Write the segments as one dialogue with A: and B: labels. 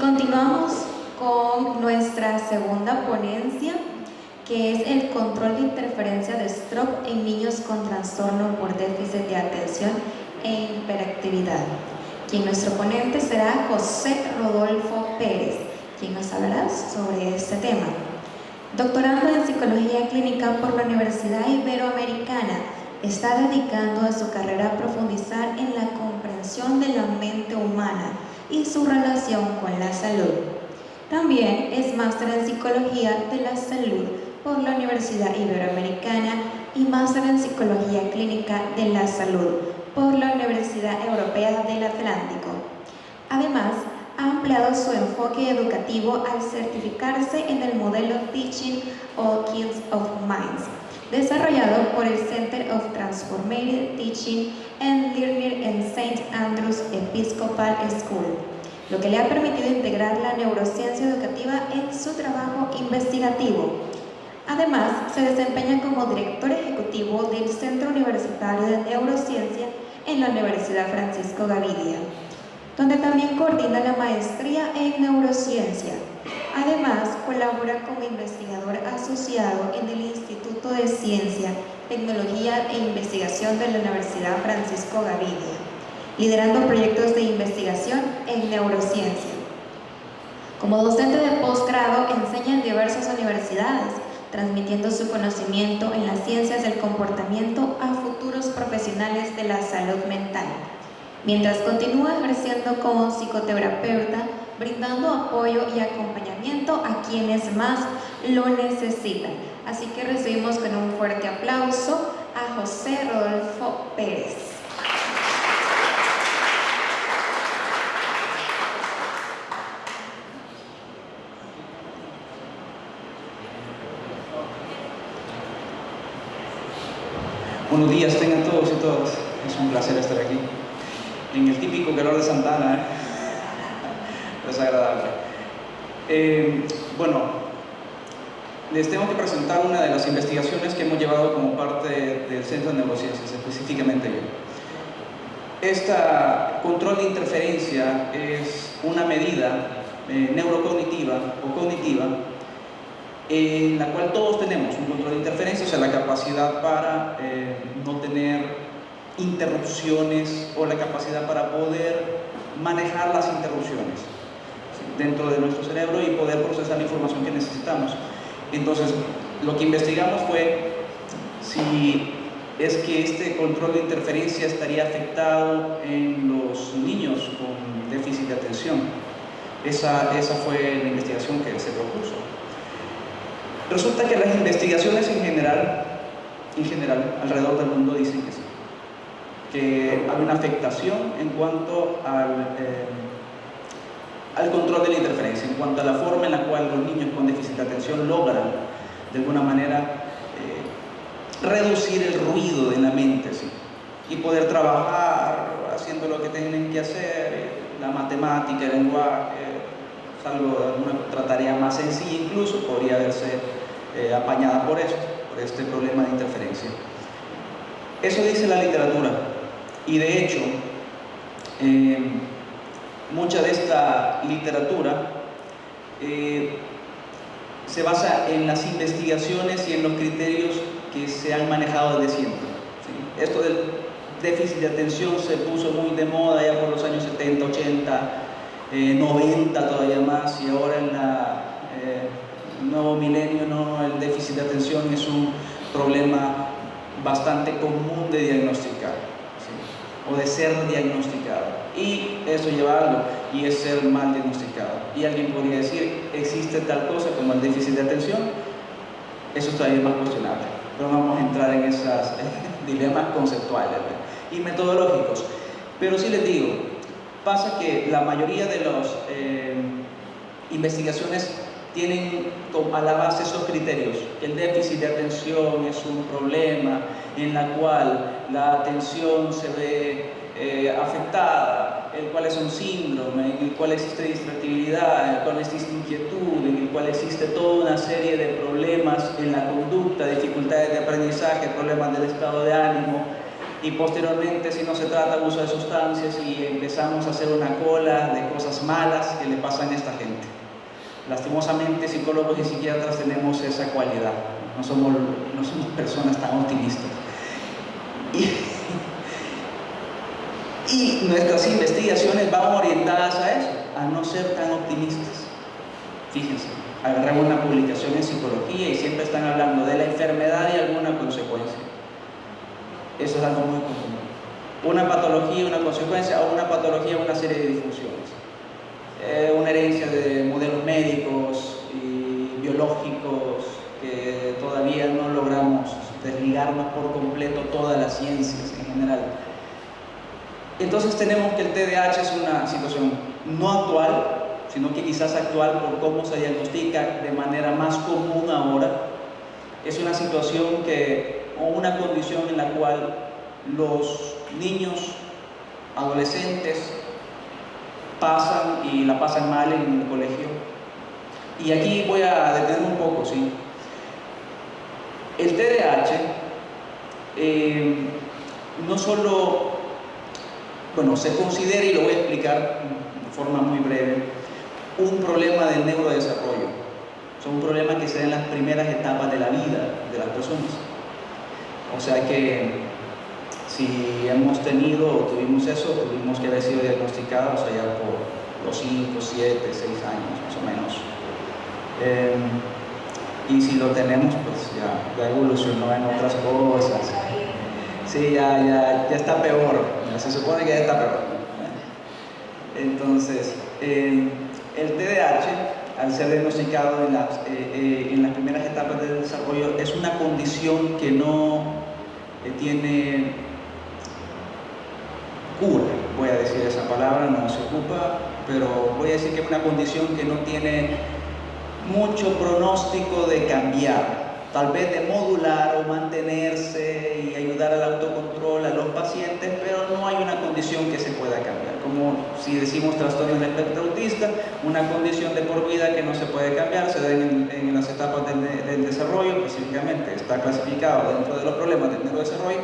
A: continuamos con nuestra segunda ponencia, que es el control de interferencia de stroke en niños con trastorno por déficit de atención e hiperactividad. Quien nuestro ponente será José Rodolfo Pérez, quien nos hablará sobre este tema. Doctorando en Psicología Clínica por la Universidad Iberoamericana, está dedicando a su carrera a profundizar en la comprensión de la mente humana y su relación con la salud. También es máster en Psicología de la Salud por la Universidad Iberoamericana y máster en Psicología Clínica de la Salud por la Universidad Europea del Atlántico. Además, ha ampliado su enfoque educativo al certificarse en el modelo Teaching All Kids of Minds, desarrollado por el Center of Transformative Teaching and Learning en St. Andrews Episcopal School, lo que le ha permitido integrar la neurociencia educativa en su trabajo investigativo. Además, se desempeña como director ejecutivo del Centro Universitario de Neurociencia en la Universidad Francisco Gavidia, donde también coordina la maestría en neurociencia. Además, colabora como investigador asociado en el Instituto de Ciencia, Tecnología e Investigación de la Universidad Francisco Gavidia, liderando proyectos de investigación en neurociencia. Como docente de posgrado, enseña en diversas universidades, transmitiendo su conocimiento en las ciencias del comportamiento a futuros profesionales de la salud mental, mientras continúa ejerciendo como psicoterapeuta, brindando apoyo y acompañamiento a quienes más lo necesitan. Así que recibimos con un fuerte aplauso a José Rodolfo Pérez.
B: Buenos días tengan todos y todas. Es un placer estar aquí en el típico calor de Santana, es agradable. Bueno, les tengo que presentar una de las investigaciones que hemos llevado como parte del Centro de Neurociencias, específicamente yo. Esta control de interferencia es una medida neurocognitiva o cognitiva en la cual todos tenemos un control de interferencia, o sea, la capacidad para no tener interrupciones o la capacidad para poder manejar las interrupciones dentro de nuestro cerebro y poder procesar la información que necesitamos. Entonces, lo que investigamos fue si es que este control de interferencia estaría afectado en los niños con déficit de atención. Esa fue la investigación que se propuso. Resulta que las investigaciones en general, alrededor del mundo dicen que sí, que hay una afectación en cuanto al control de la interferencia, en cuanto a la forma en la cual los niños con déficit de atención logran, de alguna manera, reducir el ruido de la mente, ¿sí? Y poder trabajar haciendo lo que tienen que hacer, la matemática, el lenguaje, salvo alguna otra tarea más sencilla incluso, podría verse apañada por este problema de interferencia. Eso dice la literatura, y de hecho mucha de esta literatura se basa en las investigaciones y en los criterios que se han manejado desde siempre, ¿sí? Esto del déficit de atención se puso muy de moda ya por los años 70, 80, 90 todavía más, y ahora en el nuevo milenio el déficit de atención es un problema bastante común de diagnosticar, ¿sí? O de ser diagnosticado, y eso llevarlo y es ser mal diagnosticado. Y alguien podría decir, ¿existe tal cosa como el déficit de atención? Eso todavía es más cuestionable, pero no vamos a entrar en esos dilemas conceptuales y metodológicos. Pero sí les digo, pasa que la mayoría de las investigaciones tienen a la base esos criterios. El déficit de atención es un problema en la cual la atención se ve afectada, el cual es un síndrome, en el cual existe distractibilidad, en el cual existe inquietud, en el cual existe toda una serie de problemas en la conducta, dificultades de aprendizaje, problemas del estado de ánimo, y posteriormente, si no se trata de uso de sustancias, y empezamos a hacer una cola de cosas malas que le pasan a esta gente. Lastimosamente, psicólogos y psiquiatras tenemos esa cualidad, no somos personas tan optimistas. Y nuestras investigaciones van orientadas a eso, a no ser tan optimistas. Fíjense, agarramos una publicación en psicología y siempre están hablando de la enfermedad y alguna consecuencia. Eso es algo muy común. Una patología, una consecuencia, o una patología, una serie de disfunciones. Una herencia de modelos médicos y biológicos que todavía no logramos desligarnos por completo todas las ciencias en general. Entonces tenemos que el TDAH es una situación no actual, sino que quizás actual por cómo se diagnostica de manera más común ahora. Es una situación o una condición en la cual los niños, adolescentes, pasan y la pasan mal en el colegio. Y aquí voy a detenerme un poco, ¿sí? El TDAH no solo, se considera, y lo voy a explicar de forma muy breve, un problema del neurodesarrollo. Es un problema que se da en las primeras etapas de la vida de las personas. O sea que si hemos tenido o tuvimos eso, tuvimos que haber sido diagnosticados allá por los 5, 7, 6 años más o menos. Y si lo tenemos, pues ya evolucionó en otras cosas. Sí, ya está peor. Se supone que ya está peor. Entonces, el TDAH, al ser diagnosticado en las primeras etapas del desarrollo, es una condición que no tiene cura, voy a decir esa palabra, no se ocupa, pero voy a decir que es una condición que no tiene mucho pronóstico de cambiar, tal vez de modular o mantenerse y ayudar al autocontrol a los pacientes, pero no hay una condición que se pueda cambiar, como si decimos trastorno del espectro autista, una condición de por vida que no se puede cambiar, se da en las etapas del desarrollo, específicamente está clasificado dentro de los problemas del neurodesarrollo,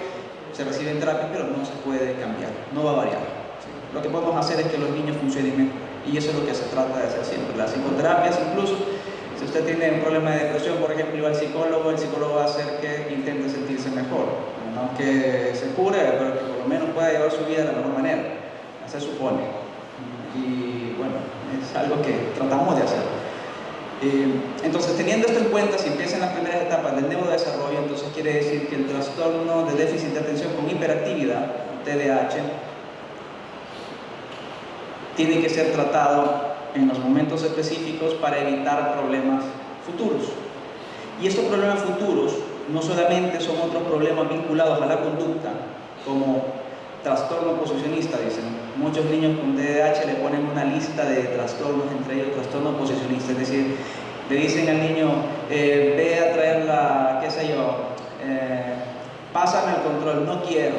B: se reciben terapias, pero no se puede cambiar, no va a variar. ¿Sí? Lo que podemos hacer es que los niños funcionen mejor, y eso es lo que se trata de hacer siempre. Las psicoterapias, incluso, si usted tiene un problema de depresión, por ejemplo, y va al psicólogo, el psicólogo va a hacer que intente sentirse mejor, no que se cure, pero que por lo menos pueda llevar su vida de la mejor manera, se supone. Y bueno, es algo que tratamos de hacer. Entonces, teniendo esto en cuenta, si empiezan las primeras etapas del neurodesarrollo, entonces quiere decir que el trastorno de déficit de atención con hiperactividad, TDAH, tiene que ser tratado en los momentos específicos para evitar problemas futuros. Y estos problemas futuros no solamente son otros problemas vinculados a la conducta, como trastorno posicionista, dicen. Muchos niños con TDAH le ponen una lista de trastornos, entre ellos trastorno posicionista, es decir, le dicen al niño, ve a traer qué sé yo, pásame el control, no quiero,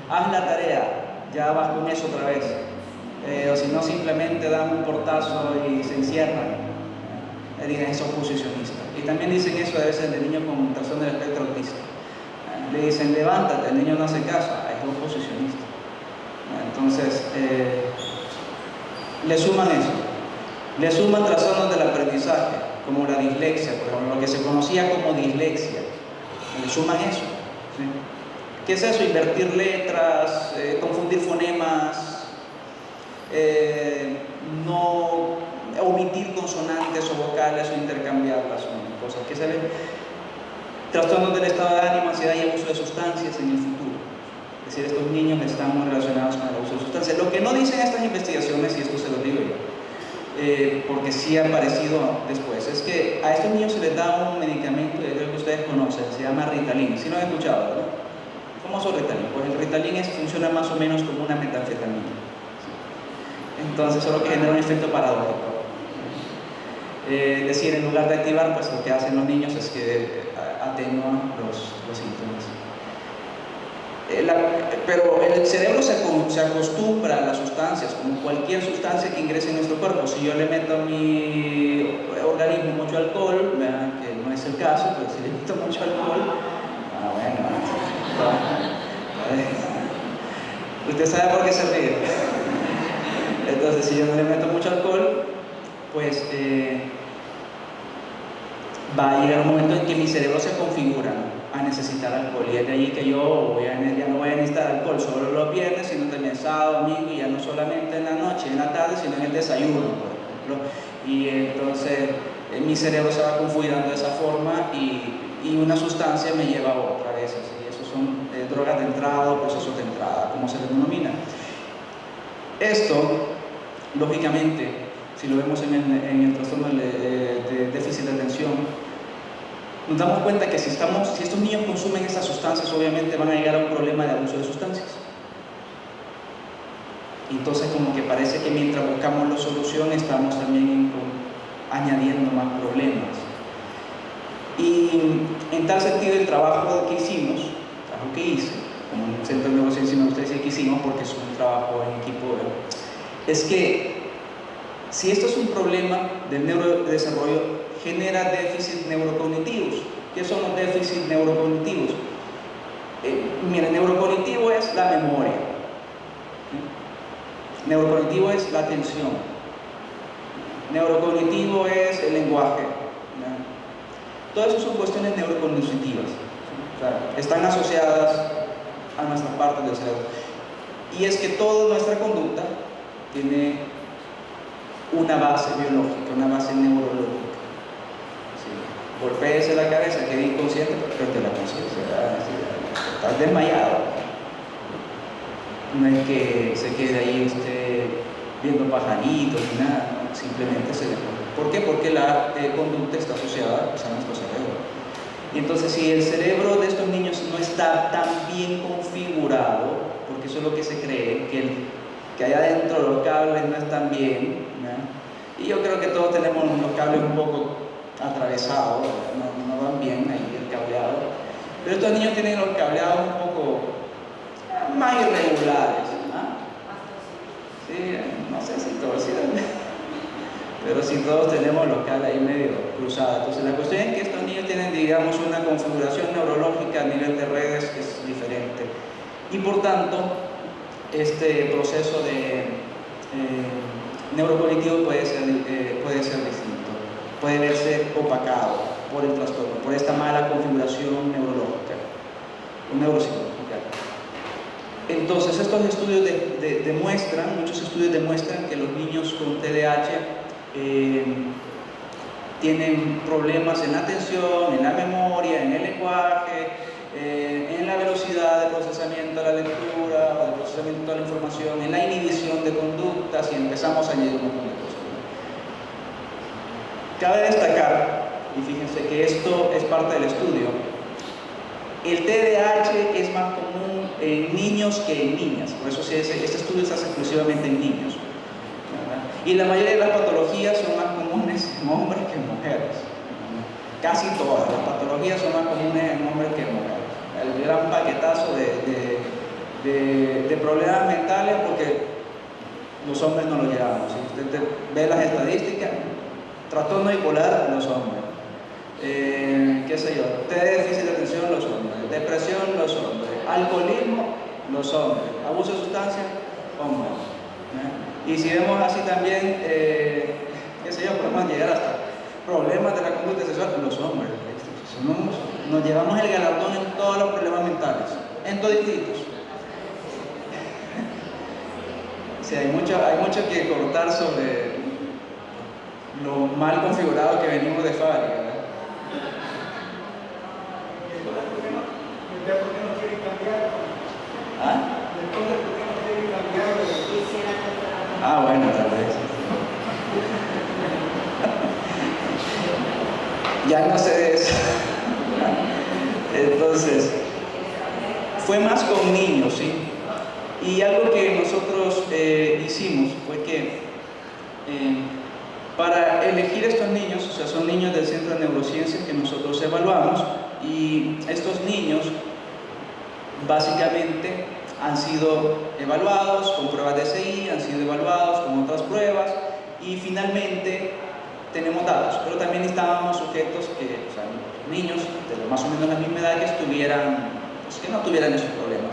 B: haz la tarea, ya vas con eso otra vez, o si no simplemente dan un portazo y se encierran. Le dicen, eso es posicionista. Y también dicen eso a veces de niños con trastorno del espectro autista. Le dicen, levántate, el niño no hace caso, es un posicionista. Entonces, le suman eso. Le suman trastornos del aprendizaje, como la dislexia, por ejemplo, lo que se conocía como dislexia. Le suman eso. ¿Sí? ¿Qué es eso? Invertir letras, confundir fonemas, no omitir consonantes o vocales o intercambiarlas, son cosas que se ven. Trastornos del estado de ánimo, ansiedad y abuso de sustancias en el futuro. Es decir, estos niños están muy relacionados con el abuso de sustancias. Lo que no dicen estas investigaciones, y esto se lo digo yo, porque sí ha aparecido después, es que a estos niños se les da un medicamento, yo creo que ustedes conocen, se llama Ritalin. ¿Sí lo han escuchado, verdad? ¿El famoso Ritalin? Pues el Ritalin funciona más o menos como una metanfetamina. Entonces, solo que genera un efecto paradójico. Es decir, en lugar de activar, pues lo que hacen los niños es que atenúan los síntomas. Pero el cerebro se acostumbra a las sustancias, como cualquier sustancia que ingrese en nuestro cuerpo. Si yo le meto a mi organismo mucho alcohol, vean que no es el caso, pero si le meto mucho alcohol, bueno, usted sabe por qué se ríe. Entonces, si yo no le meto mucho alcohol, pues va a llegar un momento en que mi cerebro se configura, ¿no?, a necesitar alcohol, y es de ahí que yo ya no voy a necesitar alcohol solo los viernes, sino también sábado, domingo, y ya no solamente en la noche, en la tarde, sino en el desayuno, por ejemplo. Y entonces mi cerebro se va configurando de esa forma, y una sustancia me lleva a otra vez, y eso son drogas de entrada o procesos de entrada, como se les denomina. Esto, lógicamente, si lo vemos en el trastorno de déficit de atención, nos damos cuenta que si estos niños consumen esas sustancias, obviamente van a llegar a un problema de abuso de sustancias. Entonces, como que parece que mientras buscamos la solución, estamos también añadiendo más problemas. Y en tal sentido, el trabajo que hice, como en el Centro de Neurociencia, me gusta decir que hicimos porque es un trabajo en equipo, es que si esto es un problema del neurodesarrollo, genera déficits neurocognitivos. ¿Qué son los déficits neurocognitivos? Mira, neurocognitivo es la memoria, neurocognitivo es la atención, neurocognitivo es el lenguaje, ¿no? Todo eso son cuestiones neurocognitivas, o sea, están asociadas a nuestras partes del cerebro. Y es que toda nuestra conducta tiene una base biológica, una base neurológica. Golpéese la cabeza, quede inconsciente, pero te la conciencia, estás desmayado. No es que se quede ahí usted viendo pajaritos ni nada, no, simplemente se dejó. ¿Por qué? Porque la conducta está asociada, pues, a nuestro cerebro. Y entonces, si el cerebro de estos niños no está tan bien configurado, porque eso es lo que se cree, que allá adentro los cables no están bien, ¿no? Y yo creo que todos tenemos los cables un poco atravesados, no van bien ahí el cableado, pero estos niños tienen los cableados un poco más irregulares, ¿no? Sí, no sé si todos, sí, pero si todos tenemos los cables ahí medio cruzados. Entonces la cuestión es que estos niños tienen, digamos, una configuración neurológica a nivel de redes que es diferente, y por tanto este proceso de neurocognitivo puede ser distinto, puede verse opacado por el trastorno, por esta mala configuración neurológica o neuropsicológica. Entonces, estos estudios muchos estudios demuestran que los niños con TDAH tienen problemas en la atención, en la memoria, en el lenguaje, en la velocidad de procesamiento de la lectura, de procesamiento de la información, en la inhibición de conductas, y empezamos a añadir un montón de cosas. Cabe destacar, y fíjense que esto es parte del estudio, el TDAH es más común en niños que en niñas, por eso este estudio se hace exclusivamente en niños, ¿verdad? Y la mayoría de las patologías son más comunes en hombres que en mujeres, ¿verdad? Casi todas las patologías son más comunes en hombres que en mujeres. El gran paquetazo de problemas mentales, porque los hombres no lo llevamos. Si usted ve las estadísticas, trastorno bipolar, los hombres. Qué sé yo, déficit de atención, los hombres. Depresión, los hombres. Alcoholismo, los hombres. Abuso de sustancias, hombres. Y si vemos así también, qué sé yo, podemos llegar hasta problemas de la conducta sexual, los hombres. Nos llevamos el galardón en todos los problemas mentales, en todititos. Sí, hay mucho que cortar sobre lo mal configurado que venimos de fábrica, ¿verdad? ¿Ah? Ah, bueno, tal vez. Ya no sé de eso. Entonces, fue más con niños, ¿sí? Y algo que nosotros hicimos fue que para elegir estos niños, o sea, son niños del Centro de Neurociencia que nosotros evaluamos, y estos niños básicamente han sido evaluados con pruebas de SI, han sido evaluados con otras pruebas, y finalmente tenemos datos, pero también estábamos sujetos que, o sea, niños de más o menos la misma edad que no tuvieran esos problemas.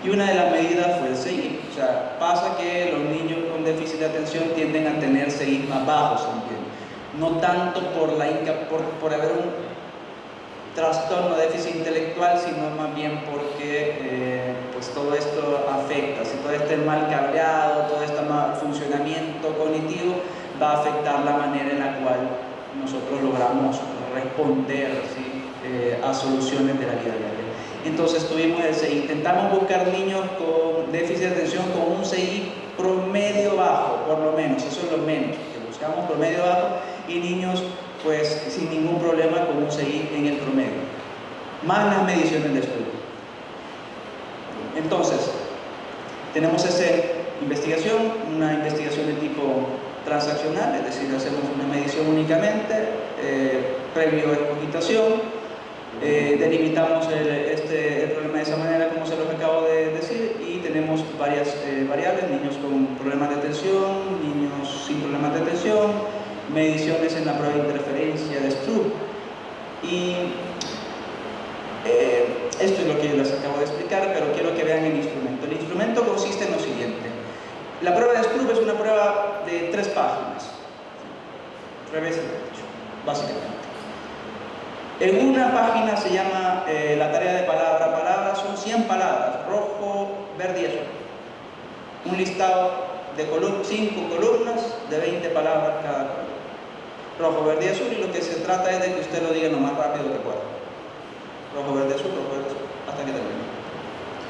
B: Y una de las medidas fue el CI. O sea, pasa que los niños con déficit de atención tienden a tener CI más bajos también. No tanto por haber un trastorno de déficit intelectual, sino más bien porque pues todo esto afecta. Si todo este mal cableado, todo este mal funcionamiento cognitivo va a afectar la manera en la cual nosotros logramos responder, ¿sí? A soluciones de la vida diaria. Entonces tuvimos el CI. Intentamos buscar niños con déficit de atención con un CI promedio bajo, por lo menos, eso es lo menos, que buscamos promedio bajo, y niños pues sin ningún problema con un CI en el promedio, más las mediciones de estudio. Entonces, tenemos esa investigación, una investigación de tipo transaccional, es decir, hacemos una medición únicamente, previo a excogitación, delimitamos el problema de esa manera como se los acabo de decir, y tenemos varias variables: niños con problemas de atención, niños sin problemas de atención, mediciones en la prueba de interferencia de Stroop. Y esto es lo que yo les acabo de explicar, pero quiero que vean el instrumento. El instrumento consiste en lo siguiente: la prueba de Stroop es una prueba de 3 páginas, revés y derecho, básicamente. En una página se llama la tarea de palabra, son 100 palabras, rojo, verde y azul. Un listado de 5 columnas de 20 palabras cada columna. Rojo, verde y azul, y lo que se trata es de que usted lo diga lo más rápido que pueda. Rojo, verde, azul, hasta que termine.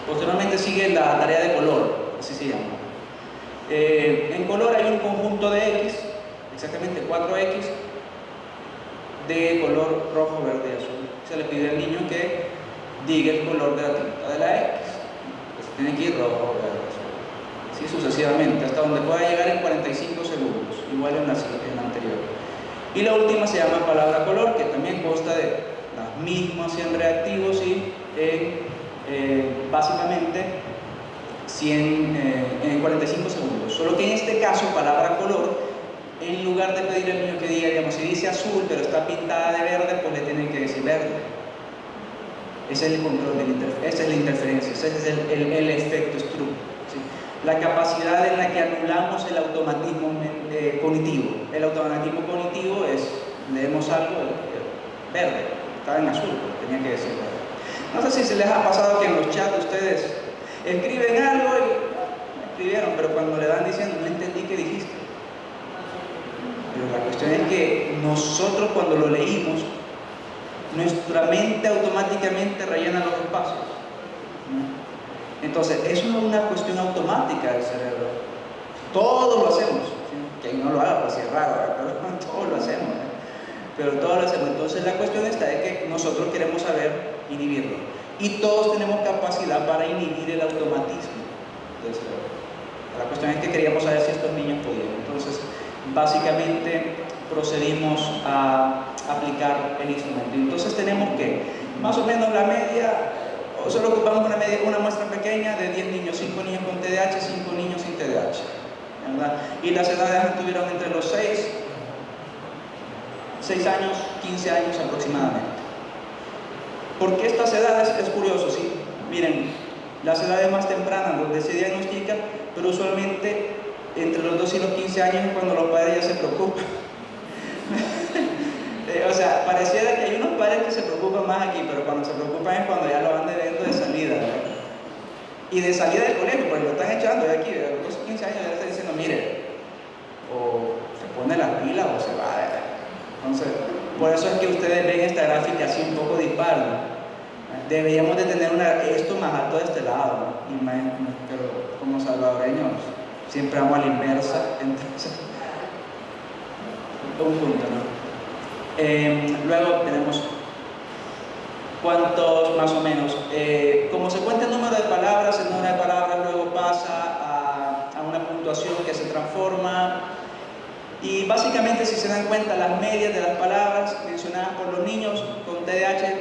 B: Posteriormente sigue la tarea de color, así se llama. En color hay un conjunto de X, exactamente 4X, de color rojo, verde y azul. Se le pide al niño que diga el color de la tinta de la X. Pues tiene que ir rojo, verde, azul. Así sucesivamente, hasta donde pueda llegar en 45 segundos, igual en la anterior. Y la última se llama palabra color, que también consta de las mismas 100 reactivos y básicamente 45 segundos. Solo que en este caso, palabra color, en lugar de pedirle al niño que diga, digamos, si dice azul pero está pintada de verde, pues le tienen que decir verde. Ese es el control esa es la interferencia, ese es el efecto Stroop, ¿sí? La capacidad en la que anulamos el automatismo cognitivo. El automatismo cognitivo es, leemos algo, verde, estaba en azul, pero tenía que decir verde. No sé si se les ha pasado que en los chats ustedes escriben algo y escribieron, pero cuando le dan diciendo, no entendí qué dijiste. Pero la cuestión es que nosotros, cuando lo leímos, nuestra mente automáticamente rellena los espacios. Entonces, eso no es una cuestión automática del cerebro. Todos lo hacemos. ¿Sí? Que no lo haga, pues si es raro, pero todos lo hacemos. Pero todos lo hacemos. Entonces, la cuestión está de que nosotros queremos saber inhibirlo. Y todos tenemos capacidad para inhibir el automatismo del cerebro. La cuestión es que queríamos saber si estos niños podían. Entonces, básicamente procedimos a aplicar el instrumento. Entonces tenemos que, más o menos la media, o solo ocupamos una muestra pequeña de 10 niños, 5 niños con TDAH, 5 niños sin TDAH, ¿verdad? Y las edades estuvieron entre los 6 años, 15 años aproximadamente. ¿Por qué estas edades? Es curioso, ¿sí? Miren, las edades más tempranas donde se diagnostica, pero usualmente entre los 2 y los 15 años es cuando los padres ya se preocupan. O sea, pareciera que hay unos padres que se preocupan más aquí, pero cuando se preocupan es cuando ya lo van debiendo de salida, ¿verdad? Y de salida del colegio, pues lo están echando de aquí, de los 15 años ya están diciendo, mire, o se pone las pilas o se va, ¿verdad? Entonces, por eso es que ustedes ven esta gráfica así un poco dispar, ¿no? Deberíamos de tener esto más alto de este lado, ¿no? Pero como salvadoreños siempre vamos a la inversa, entonces un punto, ¿no? Luego tenemos cuántos más o menos, como se cuenta el número de palabras, el número de palabras luego pasa a una puntuación que se transforma, y básicamente, si se dan cuenta, las medias de las palabras mencionadas por los niños con TDAH,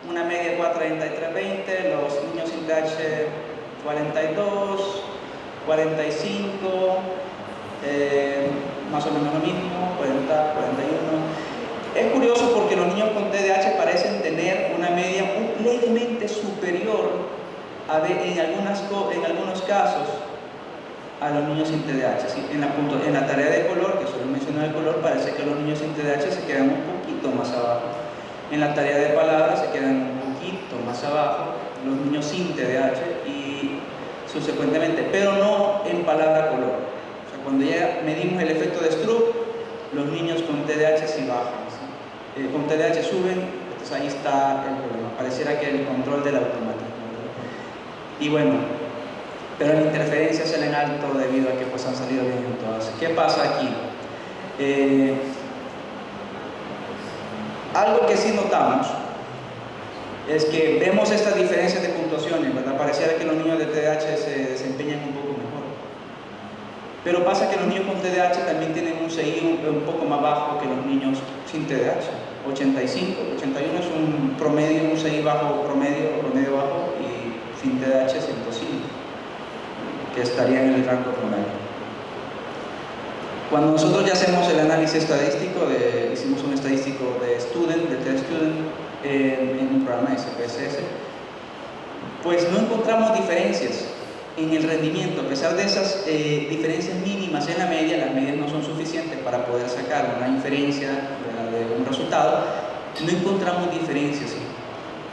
B: una media de 4.3320, los niños sin TDAH 42, 45, más o menos lo mismo, 40, 41. Es curioso porque los niños con TDAH parecen tener una media levemente superior en algunos casos a los niños sin TDAH. ¿Sí? En la tarea de color, que solo mencioné el color, parece que los niños sin TDAH se quedan un poquito más abajo. En la tarea de palabras se quedan un poquito más abajo los niños sin TDAH y subsecuentemente, pero no en palabra color. O sea, cuando ya medimos el efecto de Stroop, los niños con TDAH sí bajan, ¿sí? Con TDAH suben, entonces ahí está el problema. Pareciera que el control del automatismo. Y bueno, pero la interferencia se le en alto debido a que pues han salido bien en todas. ¿Qué pasa aquí? Algo que sí notamos es que vemos estas diferencias de puntuaciones, ¿verdad? Pareciera que los niños de TDAH se desempeñan un poco mejor. Pero pasa que los niños con TDAH también tienen un CI un poco más bajo que los niños sin TDAH. 85, 81 es un promedio, un CI bajo promedio bajo, y sin TDAH 105, que estaría en el rango promedio. Cuando nosotros ya hacemos el análisis estadístico, hicimos un estadístico de test student en un programa de SPSS, pues no encontramos diferencias en el rendimiento. A pesar de esas diferencias mínimas en la media, las medias no son suficientes para poder sacar una inferencia de un resultado. No encontramos diferencias, ¿sí?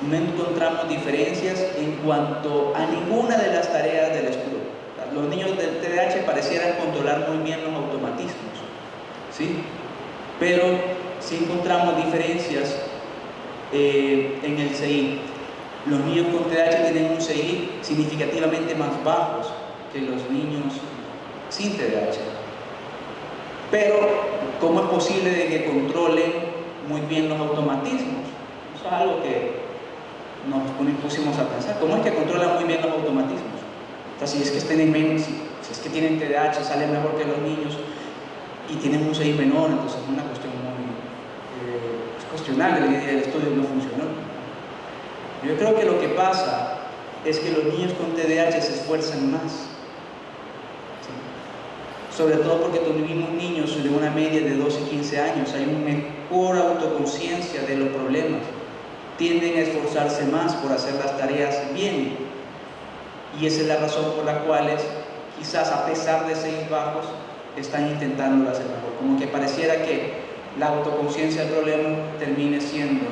B: No encontramos diferencias en cuanto a ninguna de las tareas del estudio. Los niños del TDAH parecieran controlar muy bien los automatismos, ¿sí? Pero sí encontramos diferencias en el CI. Los niños con TDAH tienen un CI significativamente más bajos que los niños sin TDAH. Pero, ¿cómo es posible de que controlen muy bien los automatismos? Eso es algo que nos pusimos a pensar. ¿Cómo es que controlan muy bien los automatismos? Si es que si es que tienen TDAH, salen mejor que los niños y tienen un CI menor, entonces es una cuestión muy cuestionable. El estudio no funcionó. Yo creo que lo que pasa es que los niños con TDAH se esfuerzan más, ¿sí? Sobre todo porque tuvimos niños de una media de 12 y 15 años, hay una mejor autoconciencia de los problemas, tienden a esforzarse más por hacer las tareas bien. Y esa es la razón por la cual quizás a pesar de CI bajos están intentando hacer mejor. Como que pareciera que la autoconciencia del problema termine siendo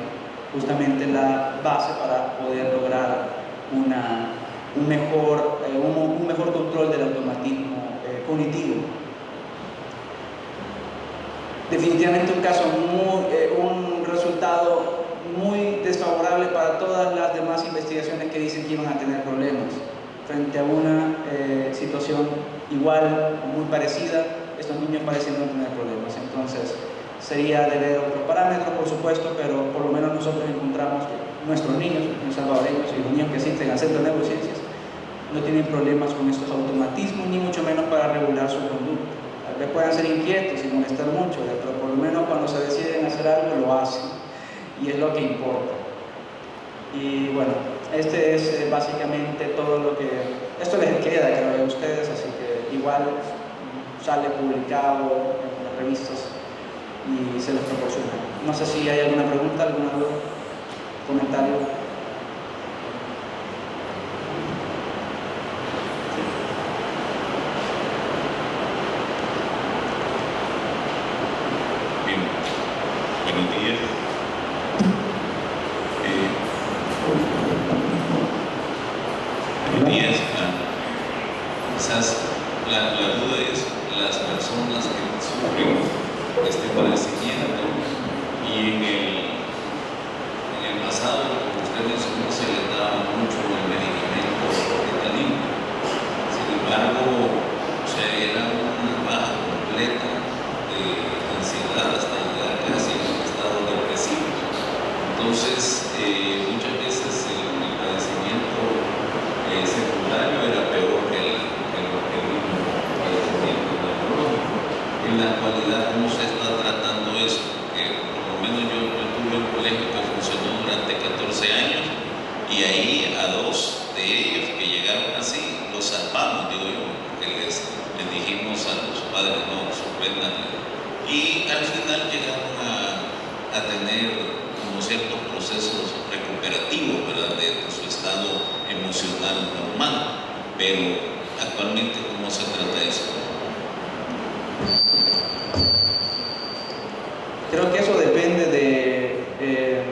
B: justamente la base para poder lograr un mejor control del automatismo cognitivo. Definitivamente un resultado muy desfavorable para todas las demás investigaciones que dicen que iban a tener problemas. Frente a una situación igual o muy parecida, estos niños parecen no tener problemas. Entonces, sería de ver otros parámetros, por supuesto, pero por lo menos nosotros encontramos que nuestros niños salvadoreños y los niños que asisten al Centro de Neurociencias no tienen problemas con estos automatismos, ni mucho menos para regular su conducta. Tal vez puedan ser inquietos y molestar mucho, pero por lo menos cuando se deciden hacer algo, lo hacen. Y es lo que importa. Y bueno, este es básicamente todo lo que... Esto les queda, creo, a ustedes, así que igual sale publicado en las revistas y se les proporciona. No sé si hay alguna pregunta, alguna duda, comentario.
C: Bien, buenos días. Buenos días. Quizás la duda es las personas que sufren este padecimiento y en el pasado, como usted mencionó, se les daba mucho el medicamento Ritalin. Sin embargo, era una baja completa de ansiedad hasta llegar casi a un estado depresivo. Entonces, muchas veces el padecimiento secundario era peor que el mismo padecimiento neurológico. En la actualidad, ¿cómo se está tratando eso? Porque por lo menos yo tuve un colegio que funcionó durante 14 años y ahí a 2 de ellos que llegaron así, los salvamos, digo yo, porque les dijimos a los padres, no, suspendan. Y al final llegaron a tener como ciertos procesos recuperativos, ¿verdad?, de su estado emocional. personal normal, pero actualmente ¿cómo se trata eso?
B: Creo que eso depende de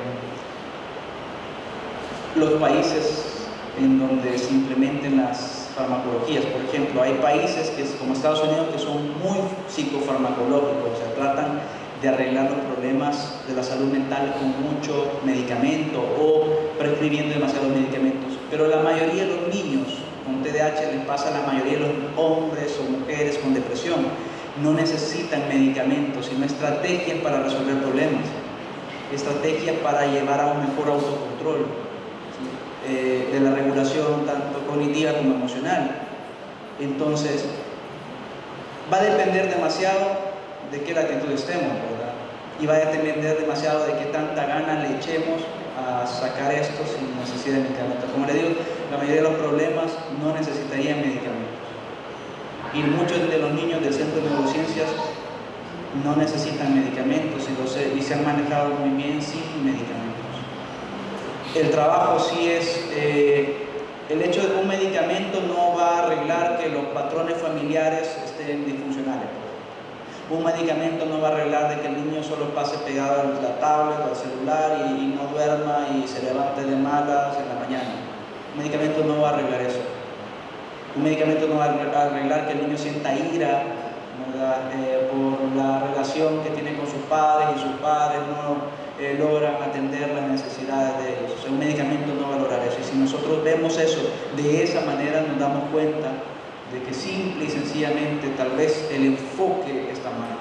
B: los países en donde se implementen las farmacologías. Por ejemplo, hay países como Estados Unidos que son muy psicofarmacológicos, o sea, tratan de arreglar los problemas de la salud mental con mucho medicamento o prescribiendo demasiados medicamentos. Pero la mayoría de los niños con TDAH les pasa a la mayoría de los hombres o mujeres con depresión. No necesitan medicamentos, sino estrategias para resolver problemas, estrategias para llevar a un mejor autocontrol, ¿sí? De la regulación tanto cognitiva como emocional. Entonces, va a depender demasiado de qué latitud estemos, ¿verdad? Y va a depender demasiado de qué tanta gana le echemos a sacar esto sin necesidad de medicamentos. Como le digo, la mayoría de los problemas no necesitarían medicamentos. Y muchos de los niños del Centro de Neurociencias no necesitan medicamentos y se han manejado muy bien sin medicamentos. El trabajo sí es, el hecho de que un medicamento no va a arreglar que los patrones familiares estén disfuncionales. Un medicamento no va a arreglar de que el niño solo pase pegado a la tablet o al celular y no duerma y se levante de malas en la mañana. Un medicamento no va a arreglar eso. Un medicamento no va a arreglar que el niño sienta ira, ¿verdad? Por la relación que tiene con sus padres y sus padres no logran atender las necesidades de ellos. O sea, un medicamento no va a lograr eso. Y si nosotros vemos eso de esa manera, nos damos cuenta de que simple y sencillamente tal vez el enfoque está mal,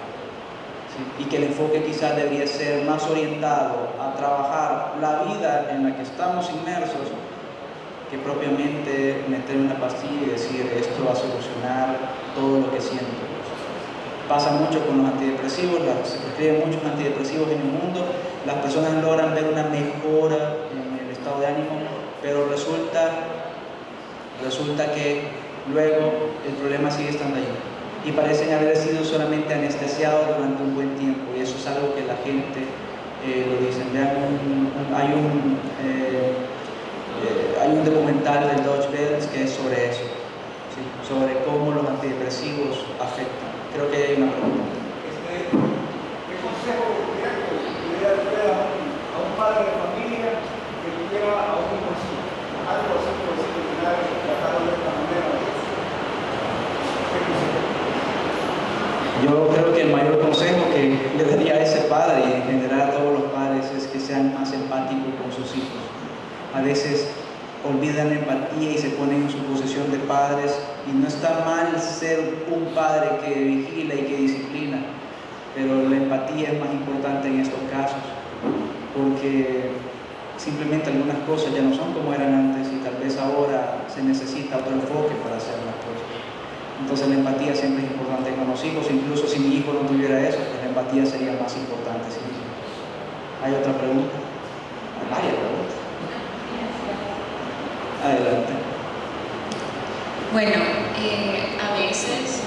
B: ¿sí? Y que el enfoque quizás debería ser más orientado a trabajar la vida en la que estamos inmersos que propiamente meter una pastilla y decir esto va a solucionar todo lo que siento. Pasa mucho con los antidepresivos, se prescriben muchos antidepresivos en el mundo, las personas logran ver una mejora en el estado de ánimo, pero resulta que luego el problema sigue estando allí y parecen haber sido solamente anestesiados durante un buen tiempo, y eso es algo que la gente lo dicen. Vean, hay un documental del Deutsche Welle que es sobre eso, ¿sí? Sobre cómo los antidepresivos afectan. Creo que hay una pregunta.
D: ¿Qué consejo le daría a un padre de familia que tuviera a un hijo así? Algo así por decirlo, tratarlo de esta manera.
B: Yo creo que el mayor consejo que le daría a ese padre y en general a todos los padres es que sean más empáticos con sus hijos. A veces olvidan la empatía y se ponen en su posición de padres, y no está mal ser un padre que vigila y que disciplina, pero la empatía es más importante en estos casos, porque simplemente algunas cosas ya no son como eran antes y tal vez ahora se necesita otro enfoque para hacer las cosas. Entonces la empatía siempre es importante con los hijos. Incluso si mi hijo no tuviera eso, pues la empatía sería más importante. ¿Sí? ¿Hay otra pregunta? Varias preguntas. Adelante.
E: Bueno, a veces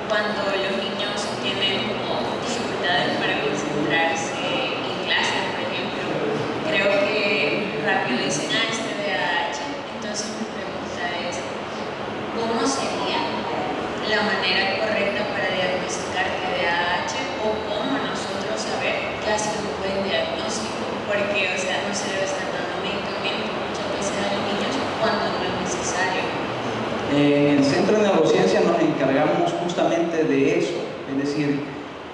E: cuando los niños tienen como dificultades para concentrarse en clase, por ejemplo, creo que rápido dicen, es TDAH. Entonces mi pregunta es, ¿cómo sería la manera correcta para diagnosticar TDAH, o cómo nosotros saber que ha sido un buen diagnóstico? Porque, o sea, no se debe estar dando medicamentos muchas veces a los niños cuando no es necesario.
B: En el Centro de Neurociencia nos encargamos justamente de eso, es decir,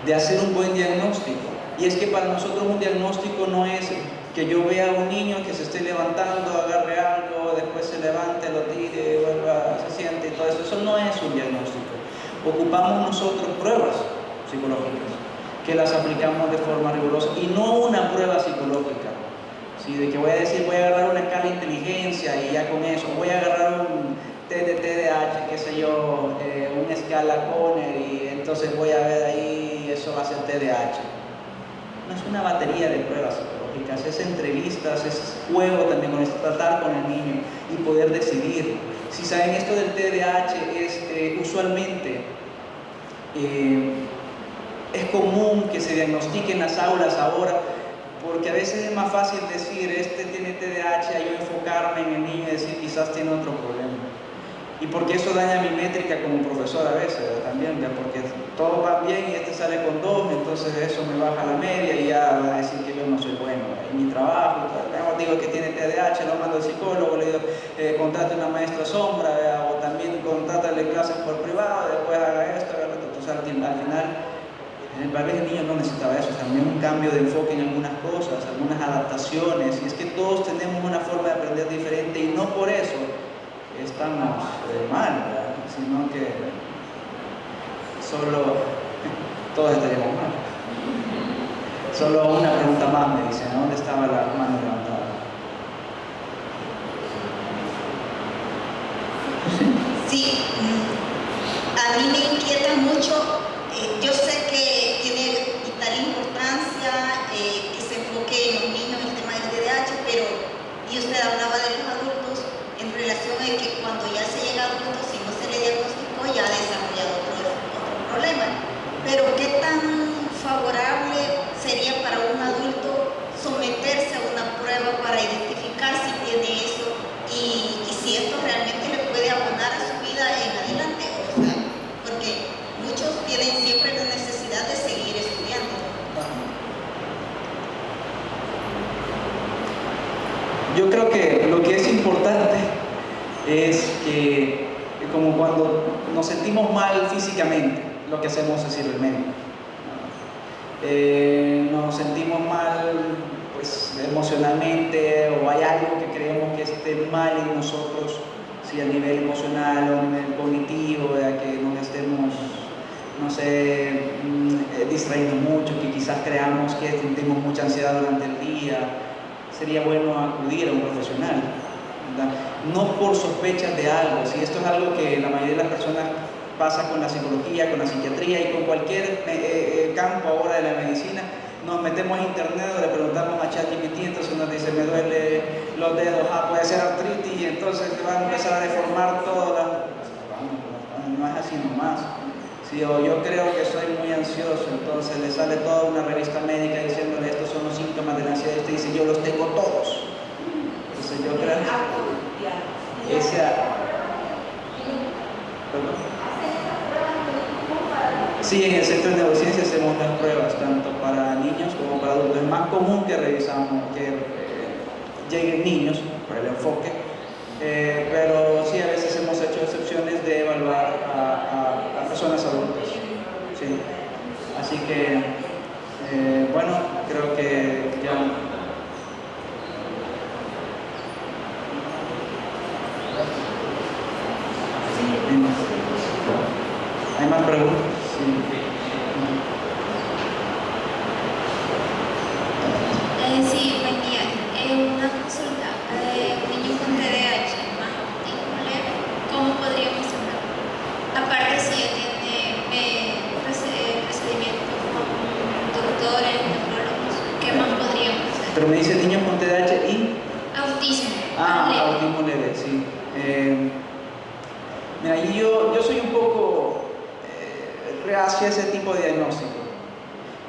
B: de hacer un buen diagnóstico. Y es que para nosotros un diagnóstico no es que yo vea a un niño que se esté levantando, agarre algo, después se levante, lo tire, vuelva, se siente y todo eso. Eso no es un diagnóstico. Ocupamos nosotros pruebas psicológicas que las aplicamos de forma rigurosa, y no una prueba psicológica, ¿sí? De que voy a decir, voy a agarrar una escala de inteligencia y ya con eso, voy a agarrar un test de TDAH, qué sé yo, una escala Conner, y entonces voy a ver ahí, eso va a ser TDAH. No es una batería de pruebas psicológicas, es entrevistas, es juego también con esto, tratar con el niño y poder decidir. Si saben, esto del TDAH es usualmente es común que se diagnostique en las aulas ahora, porque a veces es más fácil decir, este tiene TDAH, a yo enfocarme en el niño y decir, quizás tiene otro problema. Y porque eso daña mi métrica como profesor a veces, ¿verdad? También, ¿verdad? Porque todo va bien y este sale con 2, entonces eso me baja la media y ya va a decir que yo no soy bueno en mi trabajo. Digo que tiene TDAH, lo mando al psicólogo, le digo, contrate una maestra sombra, ¿verdad? O también contrátale clases por privado, después haga esto, ¿verdad? Entonces al final, tal vez el niño no necesitaba eso, también un cambio de enfoque en algunas cosas, algunas adaptaciones, y es que todos tenemos una forma de aprender diferente y no por eso estamos mal, ¿verdad? Sino que solo todos estaríamos mal. Solo una pregunta más me dicen, ¿dónde estaba la mano levantada?
F: Sí, a mí me inquieta mucho, yo sé que tiene vital importancia que se enfoque en los niños el tema del TDAH, pero y usted hablaba de los adultos en relación a que cuando ya se llega a adultos, si no se le diagnosticó, ya ha desarrollado otro problema. Pero ¿qué tan favorable sería para un adulto someterse a una prueba para identificar si tiene eso y si esto realmente le puede abonar a su vida en adelante? O sea, porque muchos tienen siempre la necesidad de seguir estudiando.
B: Yo creo que lo que es importante es que, como cuando nos sentimos mal físicamente, lo que hacemos es ir al médico. Nos sentimos mal pues, emocionalmente, o hay algo que creemos que esté mal en nosotros, si a nivel emocional o a nivel cognitivo, que nos estemos, no sé, distrayendo mucho, que quizás creamos que sentimos mucha ansiedad durante el día. Sería bueno acudir a un profesional, ¿verdad? No por sospechas de algo. Si esto es algo que la mayoría de las personas pasa con la psicología, con la psiquiatría y con cualquier campo ahora de la medicina, nos metemos a internet o le preguntamos a ChatGPT, entonces nos dice, me duele los dedos, puede ser artritis, y entonces te van a empezar a deformar todo. No es así nomás. Sí, o yo creo que soy muy ansioso, entonces le sale toda una revista médica diciéndole estos son los síntomas de la ansiedad y usted dice yo los tengo todos. Entonces yo creo que sí, en el Centro de Neurociencia hacemos las pruebas tanto para niños como para adultos. Es más común que revisamos que lleguen niños por el enfoque, pero sí a veces hemos hecho excepciones de evaluar a personas adultas. Sí. Así que, bueno, creo que ya... ¿Hay más preguntas? Sí.
G: Sí, buen día. Una consulta. Un niño con TDAH más autismo leve, ¿cómo podríamos hacerlo? Aparte, si ya tiene procedimientos con doctores, neurólogos, ¿qué más podríamos hacer?
B: Pero me dice niños con TDAH y...
G: Autismo.
B: leve. Autismo leve, sí. Mira, yo soy un poco reacio a ese tipo de diagnóstico,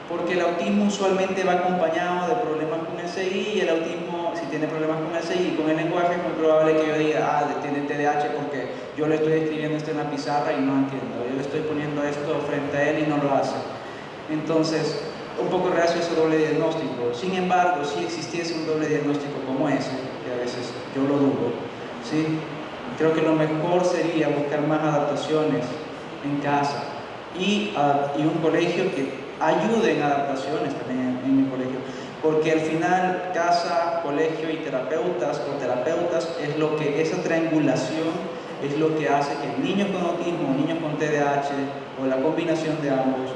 B: porque el autismo usualmente va acompañado de problemas con el CI, y el autismo, si tiene problemas con el CI y con el lenguaje, es muy probable que yo diga, tiene TDAH porque yo le estoy escribiendo esto en la pizarra y no entiendo, yo le estoy poniendo esto frente a él y no lo hace. Entonces, un poco reacio a ese doble diagnóstico. Sin embargo, si existiese un doble diagnóstico como ese, que a veces yo lo dudo, ¿sí? Creo que lo mejor sería buscar más adaptaciones en casa y un colegio que ayude en adaptaciones también en mi colegio, porque al final casa, colegio y terapeutas es lo que, esa triangulación es lo que hace que niños con autismo, niños con TDAH o la combinación de ambos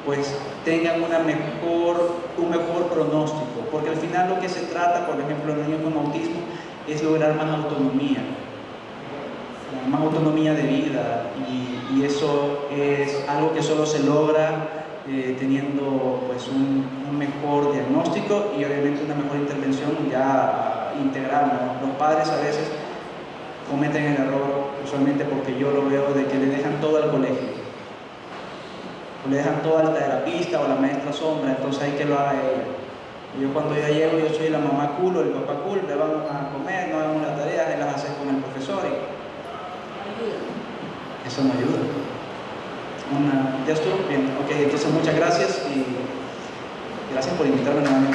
B: pues tengan un mejor pronóstico, porque al final lo que se trata, por ejemplo, en los niños con autismo es lograr más autonomía de vida, y eso es algo que solo se logra teniendo pues un mejor diagnóstico y obviamente una mejor intervención ya integral, ¿no? Los padres a veces cometen el error, usualmente porque yo lo veo, de que le dejan todo al colegio, o le dejan todo al terapista o la maestra sombra, entonces hay que lo haga ella. Yo cuando ya llego, yo soy la mamá cool o el papá cool, le vamos a comer, no hagamos las tareas, las haces con el profesor. Eso me ayuda. ¿Ya estuvo? Bien, ok, entonces muchas gracias y gracias por invitarme nuevamente.